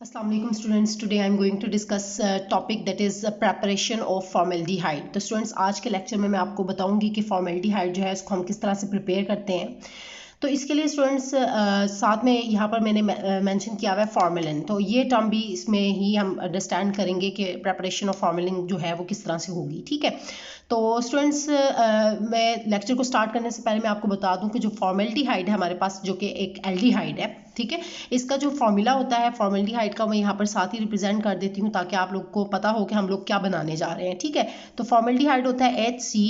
Assalamu alaikum students. Today I am going to discuss topic that is preparation of formaldehyde. तो students आज के lecture में मैं आपको बताऊंगी कि formaldehyde जो है इसको हम किस तरह से प्रिपेयर करते हैं। तो इसके लिए स्टूडेंट्स साथ में यहाँ पर मैंने मेंशन किया हुआ है फॉर्मेलिन। तो ये टर्म भी इसमें ही हम अंडरस्टैंड करेंगे कि प्रेपरेशन ऑफ फॉर्मेलिन जो है वो किस तरह से होगी। ठीक है, तो स्टूडेंट्स मैं लेक्चर को स्टार्ट करने से पहले मैं आपको बता दूं कि जो फॉर्मेल्डिहाइड है हमारे पास, जो कि एक एल्डिहाइड है, ठीक है, इसका जो फॉर्मूला होता है फॉर्मेल्डिहाइड का मैं यहाँ पर साथ ही रिप्रेजेंट कर देती हूँ ताकि आप लोग को पता हो कि हम लोग क्या बनाने जा रहे हैं। ठीक है, तो फॉर्मेल्डिहाइड होता है HC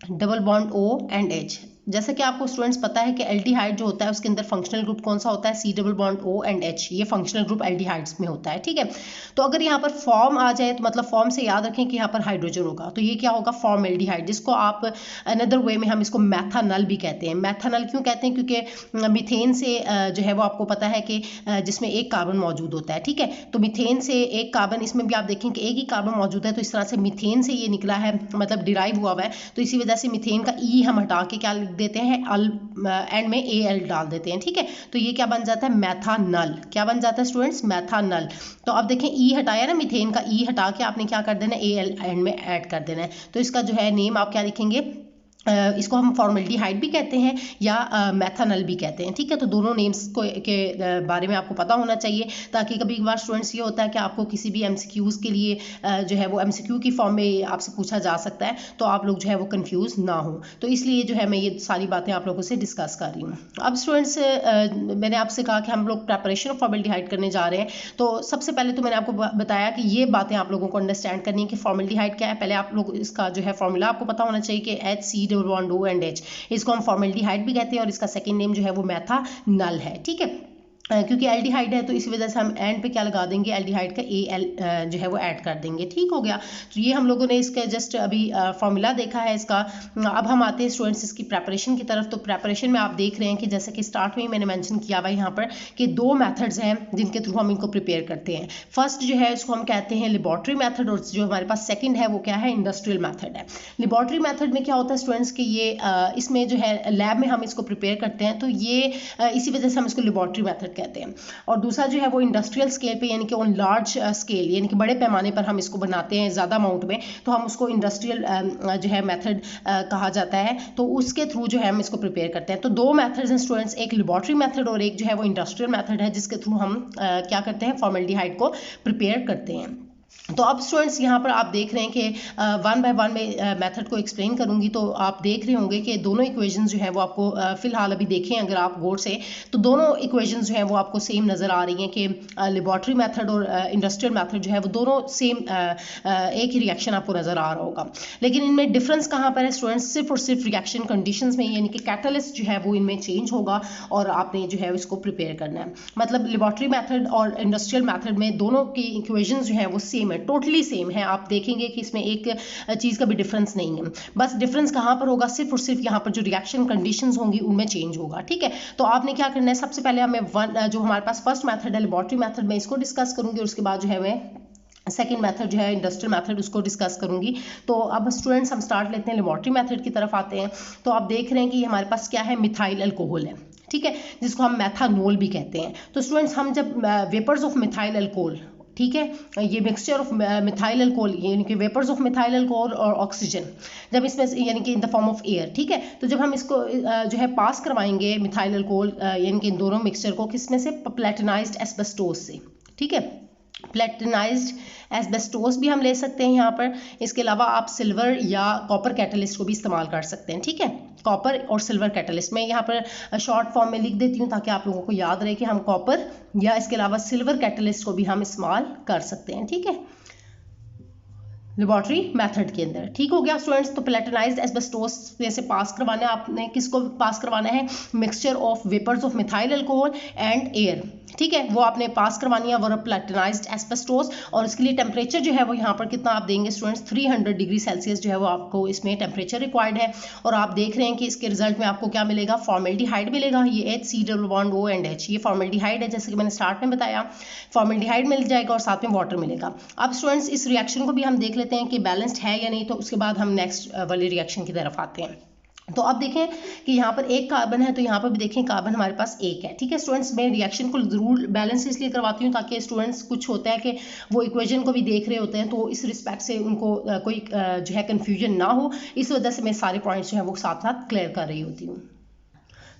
double bond O and H। जैसा कि आपको स्टूडेंट्स पता है कि एल्डिहाइड जो होता है उसके अंदर फंक्शनल ग्रुप कौन सा होता है, C double bond O and H। ये फंक्शनल ग्रुप एल्डिहाइड्स में होता है। ठीक है, तो अगर यहाँ पर फॉर्म आ जाए तो मतलब फॉर्म से याद रखें कि यहाँ पर हाइड्रोजन होगा, तो ये क्या होगा, फॉर्मेल्डिहाइड, जिसको आप अनदर वे में हम इसको मैथानल भी कहते हैं। मैथानल क्यों कहते हैं, क्योंकि मीथेन से जो है वो आपको पता है कि जिसमें एक कार्बन मौजूद होता है। ठीक है, तो मीथेन से एक कार्बन, इसमें भी आप देखें कि एक ही कार्बन मौजूद है, तो इस तरह से मीथेन से ये निकला है, मतलब डिराइव हुआ है। तो इसी वजह से मीथेन का ई हम हटा के क्या लिख देते हैं, एंड में AL डाल देते हैं। ठीक है, तो ये क्या बन जाता है, मैथानल। क्या बन जाता है स्टूडेंट्स, मैथानल। तो अब देखें ई हटाया ना, मीथेन का ई हटा के आपने क्या कर देना है, AL एंड में ऐड कर देना है। तो इसका जो है नेम आप क्या लिखेंगे, इसको हम फॉर्मेल्डिहाइड भी कहते हैं या मैथानल भी कहते हैं। ठीक है, तो दोनों नेम्स को के बारे में आपको पता होना चाहिए, ताकि कभी कभार स्टूडेंट्स ये होता है कि आपको किसी भी MCQs के लिए जो है वो MCQ की फॉर्म में आपसे पूछा जा सकता है, तो आप लोग जो है वो कंफ्यूज ना हो। तो इसलिए जो है मैं ये सारी बातें आप लोगों से डिस्कस कर रही हूँ। अब स्टूडेंट्स मैंने आपसे कहा कि हम लोग प्रेपरेशन ऑफ फॉर्मेल्डिहाइड करने जा रहे हैं। तो सबसे पहले तो मैंने आपको बताया कि ये बातें आप लोगों को अंडरस्टैंड करनी है कि फॉर्मेल्डिहाइड क्या है। पहले आप लोग इसका जो है फॉर्मूला आपको पता होना चाहिए कि HC double bond O and H, इसको हम फॉर्मेल्डिहाइड भी कहते हैं और इसका सेकंड नेम जो है वो मैथानल है। ठीक है, क्योंकि एल्डिहाइड है तो इसी वजह से हम एंड पे क्या लगा देंगे, एल्डिहाइड का AL जो है वो ऐड कर देंगे। ठीक हो गया, तो ये हम लोगों ने इसका जस्ट अभी फॉर्मूला देखा है इसका। अब हम आते हैं स्टूडेंट्स इसकी प्रेपरेशन की तरफ। तो प्रेपरेशन में आप देख रहे हैं कि जैसे कि स्टार्ट में ही मैंने मेंशन किया हुआ है यहाँ पर कि दो मेथड्स हैं जिनके थ्रू हम इनको प्रिपेयर करते हैं। फर्स्ट जो है इसको हम कहते हैं लेबोरेटरी मैथड, और जो हमारे पास सेकेंड है वो क्या है, इंडस्ट्रियल मैथड है। लेबोरेटरी मैथड में क्या होता है स्टूडेंट्स कि ये इसमें जो है लैब में हम इसको प्रिपेयर करते हैं, तो ये इसी वजह से हम इसको लेबोरेटरी मैथड कहते हैं। और दूसरा जो है वो इंडस्ट्रियल स्केल पे, यानी कि ऑन लार्ज स्केल, यानी कि बड़े पैमाने पर हम इसको बनाते हैं ज़्यादा अमाउंट में, तो हम उसको इंडस्ट्रियल जो है मेथड कहा जाता है। तो उसके थ्रू जो है हम इसको प्रिपेयर करते हैं। तो दो मेथड्स हैं स्टूडेंट्स, एक लेबोरेटरी मेथड और एक जो है वो इंडस्ट्रियल मेथड है, जिसके थ्रू हम क्या करते हैं, फॉर्मेल्डिहाइड को प्रिपेयर करते हैं। तो अब स्टूडेंट्स यहाँ पर आप देख रहे हैं कि वन बाय वन में मेथड को एक्सप्लेन करूंगी, तो आप देख रहे होंगे कि दोनों इक्वेशंस जो है वो आपको फिलहाल अभी देखें अगर आप गौर से, तो दोनों इक्वेशंस जो है वो आपको सेम नज़र आ रही हैं कि लेबोरेटरी मेथड और इंडस्ट्रियल मेथड जो है वो दोनों सेम एक ही रिएक्शन आपको नज़र आ रहा होगा। लेकिन इनमें डिफरेंस कहाँ पर है स्टूडेंट्स, सिर्फ और सिर्फ रिएक्शन कंडीशंस में, यानी कि कैटलिस्ट जो है वो इनमें चेंज होगा और आपने जो है इसको प्रिपेयर करना है। मतलब लेबोरेटरी मेथड और इंडस्ट्रियल मेथड में दोनों की इक्वेशंस जो है वो सेम है, टोटली सेम है। आप देखेंगे कि इसमें एक चीज़ का भी डिफरेंस नहीं है। बस डिफरेंस कहाँ पर होगा, सिर्फ और सिर्फ यहाँ पर जो रिएक्शन कंडीशंस होंगी उनमें चेंज होगा। ठीक है, तो आपने क्या करना है, सबसे पहले हमें जो हमारे पास फर्स्ट मेथड है लेबोरेटरी मेथड में, इसको डिस्कस करूंगी और उसके बाद जो है मैं सेकेंड मेथड जो है इंडस्ट्रियल मेथड उसको डिस्कस करूंगी। तो अब स्टूडेंट्स हम स्टार्ट लेते हैं, लेबोरेटरी मेथड की तरफ आते हैं। तो आप देख रहे हैं कि हमारे पास क्या है, मिथाइल अल्कोहल है। ठीक है, जिसको हम मैथानोल भी कहते हैं। तो स्टूडेंट्स हम जब वेपर्स ऑफ मिथाइल अल्कोहल, ठीक है, ये मिक्सचर ऑफ मिथाइल अल्कोहल, यानी कि वेपर्स ऑफ मिथाइल अल्कोहल और ऑक्सीजन, जब इसमें यानी कि in the form of air, ठीक है, तो जब हम इसको जो है पास करवाएंगे मिथाइल अल्कोहल यानी कि इन दोनों मिक्सचर को, किसमें से, प्लेटिनाइज्ड एस्बेस्टोस से। ठीक है, प्लेटिनाइज्ड एस्बेस्टोस भी हम ले सकते हैं यहाँ पर। इसके अलावा आप सिल्वर या कॉपर कैटलिस्ट को भी इस्तेमाल कर सकते हैं। ठीक है, कॉपर और सिल्वर कैटलिस्ट, मैं यहाँ पर शॉर्ट फॉर्म में लिख देती हूँ ताकि आप लोगों को याद रहे कि हम कॉपर या इसके अलावा सिल्वर कैटलिस्ट को भी हम इस्तेमाल कर सकते हैं। ठीक है, लेबोरेटरी मेथड के अंदर। ठीक हो गया स्टूडेंट्स, तो प्लेटिनाइज्ड एस्बेस्टोस से पास करवाना है आपने, किसको पास करवाना है, mixture of vapours of methyl alcohol and air. ठीक है, वो आपने पास करवानी है, वो प्लेटिनाइज्ड एस्बेस्टोस, और इसके लिए टेम्परेचर जो है वो यहाँ पर कितना आप देंगे स्टूडेंट्स, 300 डिग्री सेल्सियस जो है वो आपको इसमें टेम्परेचर रिक्वायर्ड है। और आप देख रहे हैं कि इसके रिजल्ट में आपको क्या मिलेगा, फॉर्मेल्डिहाइड मिलेगा। ये HC double bond O and H, ये फॉर्मेल्डिहाइड है, जैसे कि मैंने स्टार्ट में बताया, फॉर्मेल्डिहाइड मिल जाएगा और साथ में वाटर मिलेगा। अब स्टूडेंट्स इस रिएक्शन को भी हम देख लेते हैं कि बैलेंस्ड है या नहीं, तो उसके बाद हम नेक्स्ट वाली रिएक्शन की तरफ आते हैं। तो अब देखें कि यहाँ पर एक कार्बन है, तो यहाँ पर भी देखें कार्बन हमारे पास एक है। ठीक है स्टूडेंट्स, मैं रिएक्शन को ज़रूर बैलेंस इसलिए करवाती हूँ ताकि स्टूडेंट्स कुछ होता है कि वो इक्वेशन को भी देख रहे होते हैं, तो इस रिस्पेक्ट से उनको कोई जो है कन्फ्यूजन ना हो, इस वजह से मैं सारे पॉइंट्स जो है वो साथ साथ क्लियर कर रही होती हूँ।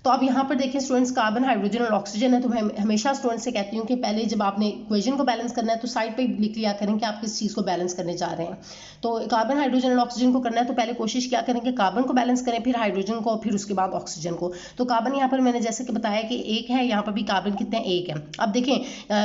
तो अब यहाँ पर देखें स्टूडेंट्स, कार्बन, हाइड्रोजन और ऑक्सीजन है, तो मैं हमेशा स्टूडेंट्स से कहती हूँ कि पहले जब आपने इक्वेशन को बैलेंस करना है तो साइड पे लिख लिया करें कि आप किस चीज़ को बैलेंस करने जा रहे हैं। तो कार्बन, हाइड्रोजन और ऑक्सीजन को करना है तो पहले कोशिश क्या करें कि कार्बन को बैलेंस करें, फिर हाइड्रोजन को, फिर उसके बाद ऑक्सीजन को। तो कार्बन यहाँ पर मैंने जैसे कि बताया कि एक है, यहाँ पर भी कार्बन कितने हैं, एक है। अब देखें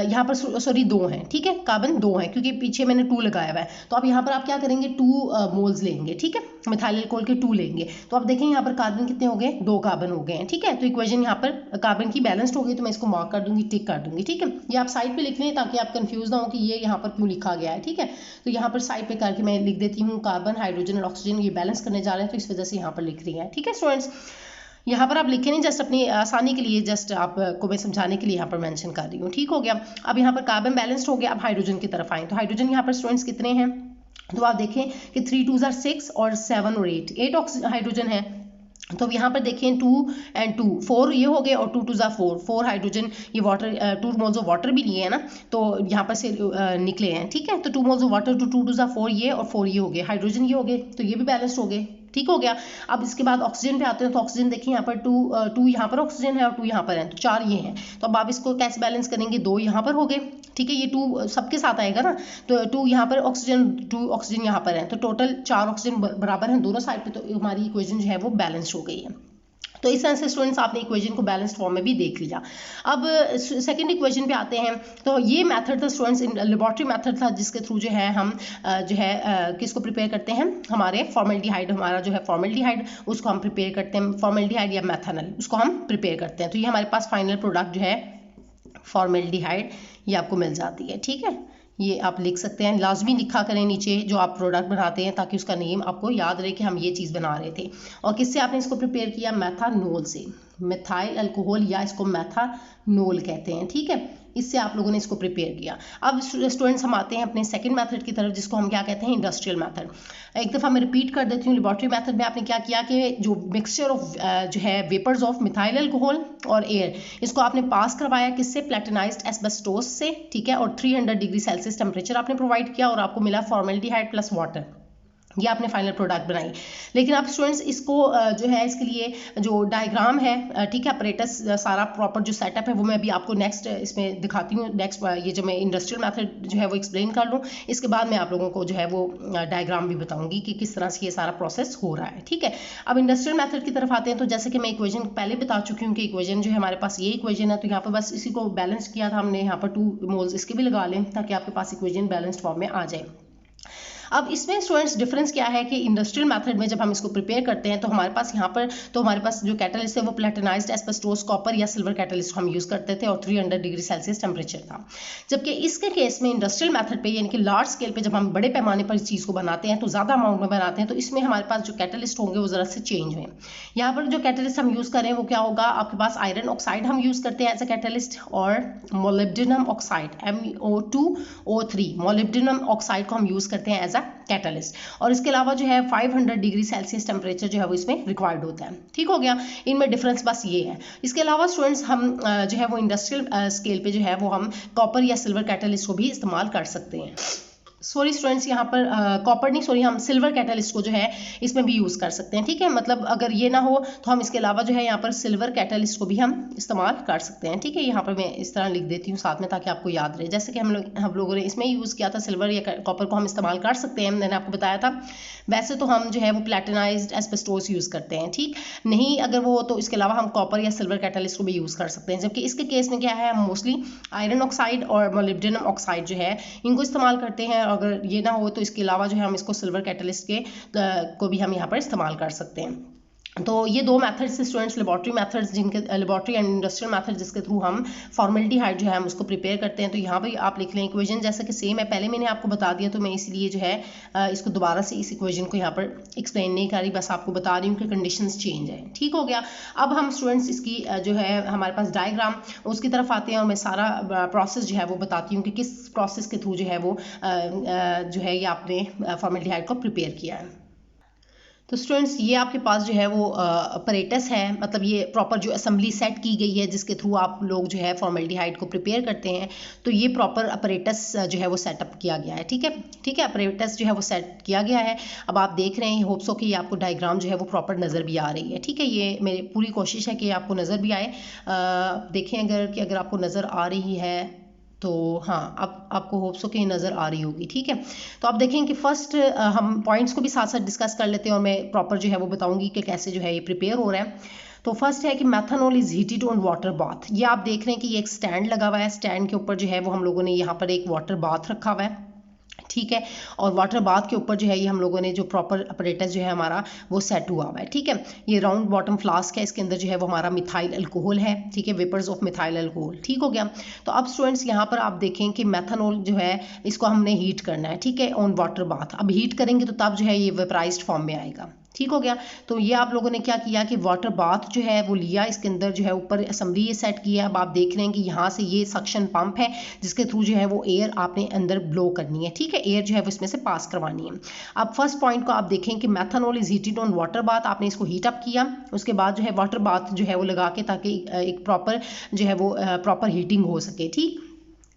यहाँ पर सॉरी 2 हैं, ठीक है, कार्बन 2 है क्योंकि पीछे मैंने 2 लगाया हुआ है। तो अब यहाँ पर आप क्या करेंगे, 2 मोल्स लेंगे, ठीक है, मिथाइल अल्कोहल के 2 लेंगे। तो अब देखें यहाँ पर कार्बन कितने हो गए, 2 कार्बन हो गए हैं, ठीक है। तो इक्वेशन यहाँ पर कार्बन की बैलेंस्ड हो गई, तो मैं इसको मार्क कर दूंगी, टिक कर दूंगी, ठीक है। ये आप साइड पे लिख लें ताकि आप कंफ्यूज ना हो कि ये यहाँ पर क्यों लिखा गया है, ठीक है। तो यहाँ पर साइड पे करके मैं लिख देती हूँ कार्बन, हाइड्रोजन और ऑक्सीजन ये बैलेंस करने जा रहे हैं, तो इस वजह से यहाँ पर लिख रही है, ठीक है स्टूडेंट्स। यहाँ पर आप लिखे नहीं, जस्ट अपनी आसानी के लिए, जस्ट आपको मैं समझाने के लिए यहाँ पर मेंशन कर रही हूँ, ठीक हो गया। अब यहाँ पर कार्बन बैलेंस्ड हो गया, अब हाइड्रोजन की तरफ आए। तो हाइड्रोजन यहाँ पर स्टूडेंट्स कितने हैं, तो आप देखें कि 3 2 are 6 और 7 और 8 हाइड्रोजन है। तो अब यहाँ पर देखें 2 and 2 4 ये हो गए और 2 2 are 4 हाइड्रोजन, ये वाटर 2 मोल्स ऑफ वाटर भी लिए हैं ना, तो यहाँ पर से निकले हैं, ठीक है। तो 2 मोल्स ऑफ वाटर, 2 2 are 4 ये और 4 ये हो गए, हाइड्रोजन ये हो गए, तो ये भी बैलेंस्ड हो गए, ठीक हो गया। अब इसके बाद ऑक्सीजन पे आते हैं, तो ऑक्सीजन देखिए यहाँ पर 2 यहाँ पर ऑक्सीजन है और 2 यहाँ पर है, तो 4 ये हैं। तो अब आप इसको कैसे बैलेंस करेंगे, 2 यहाँ पर हो गए, ठीक है, ये 2 सबके साथ आएगा ना, तो 2 यहाँ पर ऑक्सीजन, 2 ऑक्सीजन यहाँ पर है, तो टोटल 4 ऑक्सीजन बराबर हैं दोनों साइड पे, तो हमारी इक्वेशन जो है वो बैलेंस हो गई है। तो इस तरह से स्टूडेंट्स आपने इक्वेशन को बैलेंस्ड फॉर्म में भी देख लिया। अब सेकंड इक्वेशन पे आते हैं। तो ये मेथड था स्टूडेंट्स, लेबोरेटरी मेथड था जिसके थ्रू जो है हम जो है किसको प्रिपेयर करते हैं, हमारे फॉर्मेल्डिहाइड, हमारा जो है फॉर्मेल्डिहाइड उसको हम प्रिपेयर करते हैं, फॉर्मेल्डिहाइड या मेथनॉल उसको हम प्रिपेयर करते हैं। तो ये हमारे पास फाइनल प्रोडक्ट जो है फॉर्मेल्डिहाइड ये आपको मिल जाती है, ठीक है। ये आप लिख सकते हैं, लाजमी लिखा करें नीचे जो आप प्रोडक्ट बनाते हैं ताकि उसका नेम आपको याद रहे कि हम ये चीज़ बना रहे थे। और किससे आपने इसको प्रिपेयर किया, मेथानॉल से, मिथाइल अल्कोहल या इसको मेथानॉल कहते हैं, ठीक है। इससे आप लोगों ने इसको प्रिपेयर किया। अब स्टूडेंट्स हम आते हैं अपने सेकंड मेथड की तरफ जिसको हम क्या कहते हैं, इंडस्ट्रियल मेथड। एक दफ़ा मैं रिपीट कर देती हूँ, लेबोरेटरी मेथड में आपने क्या किया कि जो मिक्सचर ऑफ जो है वेपर्स ऑफ मिथाइल अल्कोहल और एयर, इसको आपने पास करवाया किससे, प्लेटिनाइज्ड एस्बेस्टोस से, ठीक है, और 300 डिग्री सेल्सियस टेम्परेचर आपने प्रोवाइड किया और आपको मिला फॉर्मेल्डिहाइड प्लस वाटर, ये आपने फाइनल प्रोडक्ट बनाई। लेकिन अब स्टूडेंट्स इसको जो है इसके लिए जो डायग्राम है, ठीक है, अपरेटस सारा प्रॉपर जो सेटअप है वो मैं अभी आपको नेक्स्ट इसमें दिखाती हूँ। नेक्स्ट ये जो मैं इंडस्ट्रियल मेथड जो है वो एक्सप्लेन कर लूँ, इसके बाद मैं आप लोगों को जो है वो डायग्राम भी बताऊंगी कि किस तरह से ये सारा प्रोसेस हो रहा है, ठीक है। अब इंडस्ट्रियल मेथड की तरफ आते हैं। तो जैसे कि मैं इक्वेशन पहले बता चुकी हूँ कि इक्वेशन जो है हमारे पास ये इक्वेशन है, तो यहाँ पर बस इसी को बैलेंस किया था हमने, यहाँ पर 2 मोल्स इसके भी लगा लें ताकि आपके पास इक्वेशन बैलेंस्ड फॉर्म में आ जाए। अब इसमें स्टूडेंट्स डिफरेंस क्या है कि इंडस्ट्रियल मेथड में जब हम इसको प्रिपेयर करते हैं तो हमारे पास यहाँ पर तो हमारे पास जो कैटलिस्ट है वो प्लेटिनाइज्ड एस्बेस्टोस कॉपर या सिल्वर कैटलिस्ट हम यूज़ करते थे और 300 डिग्री सेल्सियस टेम्परेचर था। जबकि इसके केस में इंडस्ट्रियल मेथड पे यानी कि लार्ज स्केल पे जब हम बड़े पैमाने पर इस चीज़ को बनाते हैं तो ज़्यादा अमाउंट में बनाते हैं, तो इसमें हमारे पास जो कैटलिस्ट होंगे वो ज़रा से चेंज हुए। यहाँ पर जो कैटलिस्ट हम यूज़ करें वो क्या होगा, आपके पास आयरन ऑक्साइड हम यूज़ करते हैं एज अ कैटलिस्ट और molybdenum oxide MO2O3 molybdenum oxide को हम यूज़ करते हैं एज अ कैटलिस्ट। और इसके अलावा जो है 500 डिग्री सेल्सियस टेम्परेचर जो है वो इसमें रिक्वायर्ड होता है, ठीक हो गया। इनमें डिफरेंस बस ये है। इसके अलावा स्टूडेंट्स हम जो है वो इंडस्ट्रियल स्केल पे जो है वो हम कॉपर या सिल्वर कैटलिस्ट को भी इस्तेमाल कर सकते हैं। सॉरी स्टूडेंट्स, यहाँ पर कॉपर नहीं सॉरी हम सिल्वर कैटलिस्ट को जो है इसमें भी यूज़ कर सकते हैं, ठीक है। मतलब अगर ये ना हो तो हम इसके अलावा जो है यहाँ पर सिल्वर कैटलिस्ट को भी हम इस्तेमाल कर सकते हैं, ठीक है। यहाँ पर मैं इस तरह लिख देती हूँ साथ में ताकि आपको याद रहे। जैसे कि हम लोगों ने इसमें यूज़ किया था सिल्वर या कॉपर को हम इस्तेमाल कर सकते हैं, मैंने आपको बताया था। वैसे तो हम जो है वो प्लेटिनाइज्ड एस्बेस्टोस यूज़ करते हैं, ठीक नहीं अगर वो तो इसके अलावा हम कॉपर या सिल्वर कैटलिस्ट को भी यूज़ कर सकते हैं। जबकि इसके केस में क्या है, हम मोस्टली आयरन ऑक्साइड और मोलिब्डेनम ऑक्साइड जो है इनको इस्तेमाल करते हैं। अगर ये ना हो तो इसके अलावा जो है हम इसको सिल्वर कैटलिस्ट के को भी हम यहाँ पर इस्तेमाल कर सकते हैं। तो ये दो मेथड्स से स्टूडेंट्स लेबोरेटरी मेथड्स जिनके लेबोरेटरी एंड इंडस्ट्रियल मेथड जिसके थ्रू हम फॉर्मेल्डिहाइड जो है हम उसको प्रिपेयर करते हैं। तो यहाँ पर आप लिख लें इक्वेशन जैसा कि सेम है, पहले मैंने आपको बता दिया तो मैं इसलिए जो है इसको दोबारा से इस इक्वेशन को यहाँ पर एक्सप्लेन नहीं कर रही, बस आपको बता रही हूँ कि कंडीशंस चेंज है, ठीक हो गया। अब हम स्टूडेंट्स इसकी जो है हमारे पास डायग्राम उसकी तरफ आते हैं और मैं सारा प्रोसेस जो है वो बताती हूँ कि किस प्रोसेस के थ्रू जो है वो जो है ये आपने फॉर्मेल्डिहाइड को प्रिपेयर किया है। तो स्टूडेंट्स ये आपके पास जो है वो अपरेटस है, मतलब ये प्रॉपर जो असेंबली सेट की गई है जिसके थ्रू आप लोग जो है फॉर्मेल्डिहाइड को प्रिपेयर करते हैं। तो ये प्रॉपर अपरेटस जो है वो सेटअप किया गया है। ठीक है, अपरेटस जो है वो सेट किया गया है। अब आप देख रहे हैं, होप्स हो कि ये आपको डायग्राम जो है वो प्रॉपर नज़र भी आ रही है। ठीक है, ये मेरी पूरी कोशिश है कि आपको नज़र भी आए। देखें अगर आपको नज़र आ रही है तो हाँ, अब आपको होप्स हो कि नज़र आ रही होगी। ठीक है, तो आप देखें कि फर्स्ट हम पॉइंट्स को भी साथ साथ डिस्कस कर लेते हैं और मैं प्रॉपर जो है वो बताऊंगी कि कैसे जो है ये प्रिपेयर हो रहा है। तो फर्स्ट है कि methanol is heated on water bath. ये आप देख रहे हैं कि ये एक स्टैंड लगा हुआ है, स्टैंड के ऊपर जो है वो हम लोगों ने यहाँ पर एक वाटर बाथ रखा हुआ है। ठीक है, और वाटर बाथ के ऊपर जो है ये हम लोगों ने जो प्रॉपर अपरेटस जो है हमारा वो सेट हुआ हुआ है। ठीक है, ये राउंड बॉटम फ्लास्क है, इसके अंदर जो है वो हमारा मिथाइल अल्कोहल है। ठीक है, वेपर्स ऑफ मिथाइल अल्कोहल। ठीक हो गया। तो अब स्टूडेंट्स यहाँ पर आप देखें कि मेथनॉल जो है इसको हमने हीट करना है। ठीक है, ऑन वाटर बाथ। अब हीट करेंगे तो तब जो है ये वेपराइज्ड फॉर्म में आएगा। ठीक हो गया। तो ये आप लोगों ने क्या किया कि वाटर बाथ जो है वो लिया, इसके अंदर जो है ऊपर असेंबली ये सेट किया। अब आप देख रहे हैं कि यहाँ से ये सक्शन पंप है जिसके थ्रू जो है वो एयर आपने अंदर ब्लो करनी है। ठीक है, एयर जो है वो इसमें से पास करवानी है। अब फर्स्ट पॉइंट को आप देखें कि methanol is heated on water bath. आपने इसको हीट अप किया, उसके बाद जो है वाटर बाथ जो है वो लगा के, ताकि एक प्रॉपर जो है वो प्रॉपर हीटिंग हो सके। ठीक,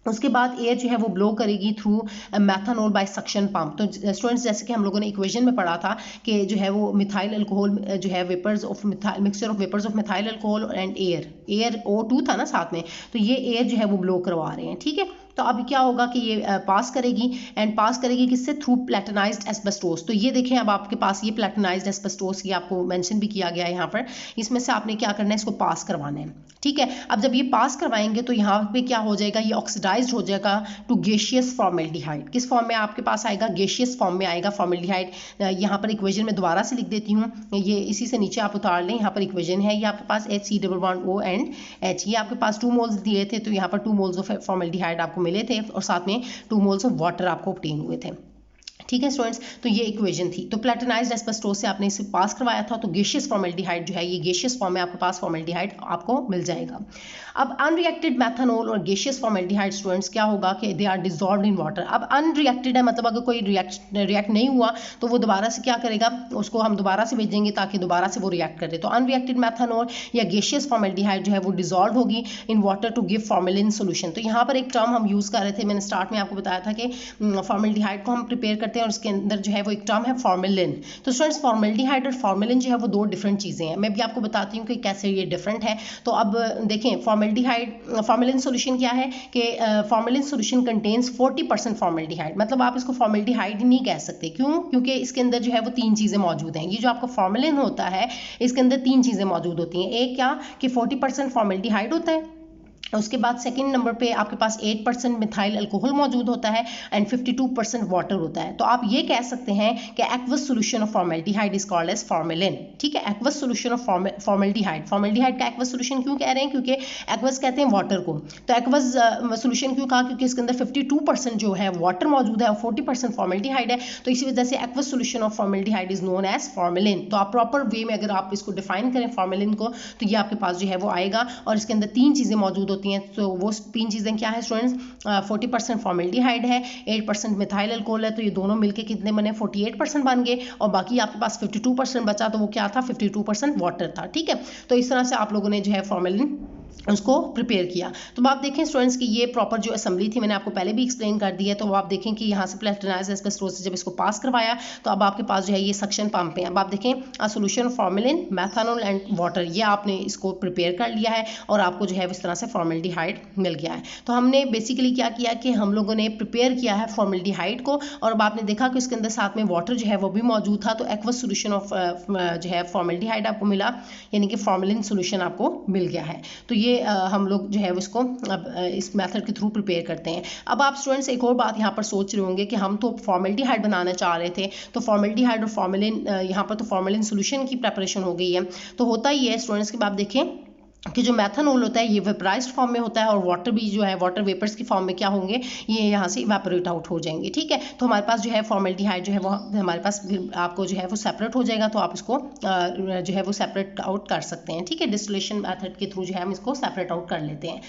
उसके बाद एयर जो है वो ब्लो करेगी through methanol by suction pump. तो स्टूडेंट्स जैसे कि हम लोगों ने इक्वेशन में पढ़ा था कि जो है वो मिथाइल अल्कोहल जो है vapours of mixture of vapours of methyl alcohol and air O2 था ना साथ में, तो ये एयर जो है वो ब्लो करवा रहे हैं। ठीक है, तो अब क्या होगा कि ये पास करेगी, एंड पास करेगी किससे? Through platinised asbestos. तो ये देखें, अब आपके पास ये प्लेटिनाइज्ड एस्बेस्टोस, ये आपको मेंशन भी किया गया है यहाँ पर। इसमें से आपने क्या करना है, इसको पास करवाना है। ठीक है, अब जब ये पास करवाएंगे तो यहाँ पे क्या हो जाएगा, ये ऑक्सीडाइज्ड हो जाएगा टू गैसियस फॉर्मेल्डिहाइड। किस फॉर्म में आपके पास आएगा? गैसियस फॉर्म में आएगा फॉर्मेल्डिहाइड। यहाँ पर इक्वेशन में दोबारा से लिख देती हूँ, ये इसी से नीचे आप उतार लें। यहाँ पर इक्वेशन है, ये आपके पास HC11O एंड H। ये आपके पास 2 मोल्स दिए थे, तो यहाँ पर 2 मोल्स ऑफ फॉर्मेल्डिहाइड आपको मिले थे और साथ में 2 मोल्स ऑफ वाटर आपको ऑब्टेन हुए थे। ठीक है स्टूडेंट्स, तो ये इक्वेशन थी। तो प्लेटिनाइज्ड एस्बेस्टोस से आपने इसे पास करवाया था, तो गैसियस फॉर्मेल्डिहाइड जो है ये गैसियस फॉर्म में आपके पास फॉर्मेल्डिहाइड आपको मिल जाएगा। अब अनरिएक्टेड मेथनॉल और गैसियस फॉर्मेल्डिहाइड स्टूडेंट्स क्या होगा कि they are dissolved in water. अब अनरिएक्टेड है, मतलब अगर कोई रिएक्ट नहीं हुआ तो वो दोबारा से क्या करेगा, उसको हम दोबारा से भेजेंगे ताकि दोबारा से वो रिएक्ट करे। तो अनरिएक्टेड मेथनॉल या गैसियस फॉर्मेल्डिहाइड जो है वो डिसॉल्व होगी in water to give formalin solution. तो यहाँ पर एक टर्म हम यूज़ कर रहे थे, मैंने स्टार्ट में आपको बताया था कि फॉर्मेल्डिहाइड को हम प्रिपेयर करते हैं और इसके अंदर जो है वो एक टर्म है फॉर्मेलिन। तो स्टूडेंट्स, फॉर्मेल्डिहाइड और फॉर्मेलिन जो है वो 2 डिफरेंट चीज़ें हैं। मैं भी आपको बताती हूँ कि कैसे ये डिफरेंट है। तो अब देखें, फॉर्मेलिन सोल्यूशन क्या है कि फॉर्मेलिन सोल्यूशन कंटेन्स 40% फॉर्मेल्डिहाइड। मतलब आप इसको फॉर्मेल्डिहाइड नहीं कह सकते। क्यों? क्योंकि इसके अंदर जो है वो 3 चीज़ें मौजूद हैं। ये जो आपका फॉर्मेलिन होता है इसके अंदर 3 चीज़ें मौजूद होती हैं। एक क्या कि 40% फॉर्मेल्डिहाइड होता है, उसके बाद सेकंड नंबर पे आपके पास 8% मिथाइल अल्कोहल मौजूद होता है एंड 52% वाटर होता है। तो आप ये कह सकते हैं कि aqueous solution of formaldehyde is called as formalin. ठीक है, aqueous solution of formaldehyde. Formaldehyde का एक्वस सॉल्यूशन क्यों कह रहे हैं? क्योंकि एक्वस कहते हैं वाटर को। तो एक्वस सॉल्यूशन क्यों कहा? क्योंकि इसके अंदर 52% जो है वाटर मौजूद है और 40% फॉर्मेल्डिहाइड है। तो इसी वजह से aqueous solution of formaldehyde is known as formalin. तो आप प्रॉपर वे में अगर आप इसको डिफाइन करें फॉर्मेलिन को, तो ये आपके पास जो है वो आएगा और इसके अंदर 3 चीज़ें मौजूद होती हैं। तो वो 3 चीज़ें क्या है स्टूडेंट्स? 40% फॉर्मेल्डिहाइड है, 8% मिथाइल अल्कोहल है, तो ये दोनों मिलके कितने बने? 48% बन गए। और बाकी आपके पास 52% बचा, तो वो क्या था? 52% वाटर था। ठीक है, तो इस तरह से आप लोगों ने जो है फॉर्मेलिन उसको प्रिपेयर किया। तो आप देखें स्टूडेंट्स कि ये प्रॉपर जो असेंबली थी मैंने आपको पहले भी एक्सप्लेन कर दी है। तो आप देखें कि यहाँ से प्लेटिनाइज्ड एस्बेस्टोस से जब इसको पास करवाया तो अब आपके पास जो है ये सक्शन पंप है। अब आप देखें a solution of formalin, methanol and water, ये आपने इसको प्रिपेयर कर लिया है और आपको जो है इस तरह से फॉर्मेल्डिहाइड मिल गया है। तो हमने बेसिकली क्या किया कि हम लोगों ने प्रिपेयर किया है फॉर्मेल्डिहाइड को और अब आपने देखा कि उसके अंदर साथ में वाटर जो है वो भी मौजूद था। तो एक्वस सॉल्यूशन ऑफ जो है फॉर्मेल्डिहाइड आपको मिला, यानी कि फॉर्मेलिन सॉल्यूशन आपको मिल गया है। तो ये हम लोग जो है उसको अब इस मेथड के थ्रू प्रिपेयर करते हैं। अब आप स्टूडेंट्स एक और बात यहाँ पर सोच रहे होंगे कि हम तो फॉर्मेल्डिहाइड बनाना चाह रहे थे, तो फॉर्मेल्डिहाइड और फॉर्मेलिन, यहाँ पर तो फॉर्मेलिन सॉल्यूशन की प्रेपरेशन हो गई है। तो होता ही है स्टूडेंट्स कि आप देखें कि जो मेथनॉल होता है ये वेपराइज्ड फॉर्म में होता है और वाटर भी जो है वाटर वेपर्स की फॉर्म में क्या होंगे, ये यहाँ से इवेपोरेट आउट हो जाएंगे। ठीक है, तो हमारे पास जो है फॉर्मेल्डिहाइड जो है वो हमारे पास आपको जो है वो सेपरेट हो जाएगा। तो आप इसको जो है वो सेपरेट आउट कर सकते हैं। ठीक है, डिस्टिलेशन मेथड के थ्रू जो है हम इसको सेपरेट आउट कर लेते हैं।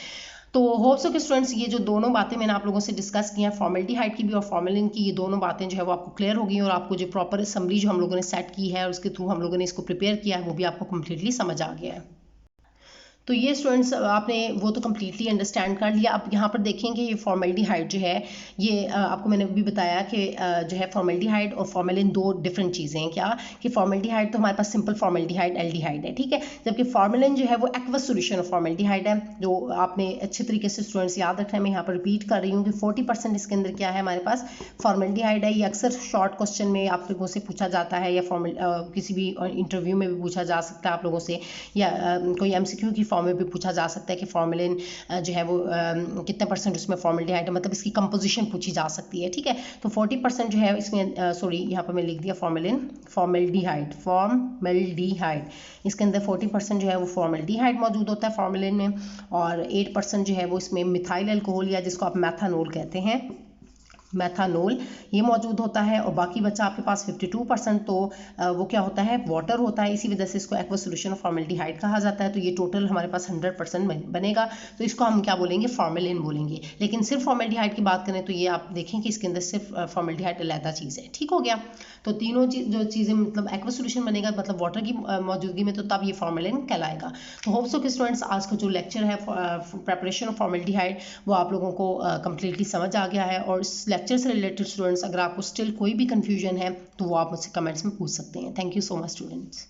तो होप सो कि स्टूडेंट्स ये जो दोनों बातें मैंने आप लोगों से डिस्कस की हैं, फॉर्मेल्डिहाइड की भी और फॉर्मेलिन की, ये दोनों बातें जो है वो आपको क्लियर होगी और आपको जो प्रॉपर असम्बली जो हम लोगों ने सेट की है और उसके थ्रू हम लोगों ने इसको प्रिपेयर किया है वो भी आपको कम्प्लीटली समझ आ गया है। तो ये स्टूडेंट्स आपने वो तो कम्प्लीटली अंडरस्टैंड कर लिया। अब यहाँ पर देखेंगे ये फॉर्मेल्डिहाइड जो है ये आपको मैंने अभी बताया कि जो है फॉर्मेल्डिहाइड और फॉर्मेलिन दो डिफरेंट चीज़ें हैं। क्या कि फॉर्मेल्डिहाइड तो हमारे पास सिंपल फॉर्मेल्डिहाइड एल्डिहाइड है, ठीक है, जबकि फॉर्मेलिन जो है वो एक्वस सॉल्यूशन ऑफ फॉर्मेल्डिहाइड है, जो आपने अच्छे तरीके से स्टूडेंट्स याद रखना है। मैं यहाँ पर रिपीट कर रही हूँ कि 40% इसके अंदर क्या है हमारे पास फॉर्मेल्डिहाइड है। ये अक्सर शॉर्ट क्वेश्चन में आप लोगों से पूछा जाता है या किसी भी इंटरव्यू में भी पूछा जा सकता है आप लोगों से, या कोई MCQ की फॉर्म में भी पूछा जा सकता है कि फॉर्मेलिन जो है वो कितने परसेंट उसमें फॉर्मेल्डिहाइड है, मतलब इसकी कंपोजिशन पूछी जा सकती है, ठीक है। तो 40% जो है इसमें सॉरी यहाँ पर मैं लिख दिया फॉर्मेल्डिहाइड इसके अंदर 40% जो है वो फॉर्मेल्डिहाइड मौजूद होता है फॉर्मेलिन में, और 8% जो है वो इसमें मिथाइल अल्कोहल या जिसको आप मैथानोल कहते हैं, मैथानोल, ये मौजूद होता है। और बाकी बचा आपके पास 52%, तो वो क्या होता है, वाटर होता है। इसी वजह से इसको एक्वस सॉल्यूशन ऑफ फॉर्मेल्डिहाइड कहा जाता है। तो ये टोटल हमारे पास 100% बनेगा, तो इसको हम क्या बोलेंगे, फॉर्मेलिन बोलेंगे। लेकिन सिर्फ फॉर्मेल्डिहाइड की बात करें तो ये आप देखें कि इसके अंदर सिर्फ फॉर्मेल्डिहाइड अलग चीज़ है, ठीक हो गया। तो तीनों जो चीज़ें मतलब एक्वस सॉल्यूशन बनेगा, मतलब वाटर की मौजूदगी में, तो तब ये फॉर्मेलिन कहलाएगा। तो होप सो कि स्टूडेंट्स आज का जो लेक्चर है प्रेपरेशन ऑफ फॉर्मेल्डिहाइड वो आप लोगों को कंप्लीटली समझ आ गया है। और इस लेक्चर से रिलेटेड स्टूडेंट्स अगर आपको स्टिल कोई भी कंफ्यूजन है तो वो आप मुझसे कमेंट्स में पूछ सकते हैं। Thank you so much students.